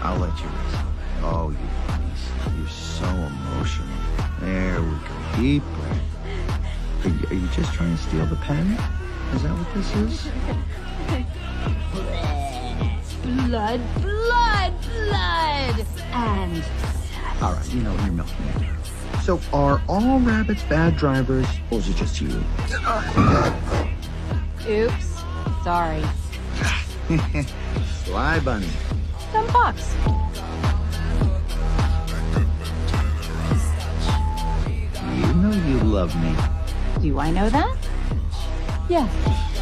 I'll let you rest. Oh, you bunnies. You're so emotional. There we go. Deep breath. Are you just trying to steal the pen? Is that what this is? Blood, blood, blood, and All right, you know, you're milking me. So are all rabbits bad drivers, or is it just you? oops, sorry. Sly bunny. Some box. You know you love me. Do I know that? Yes.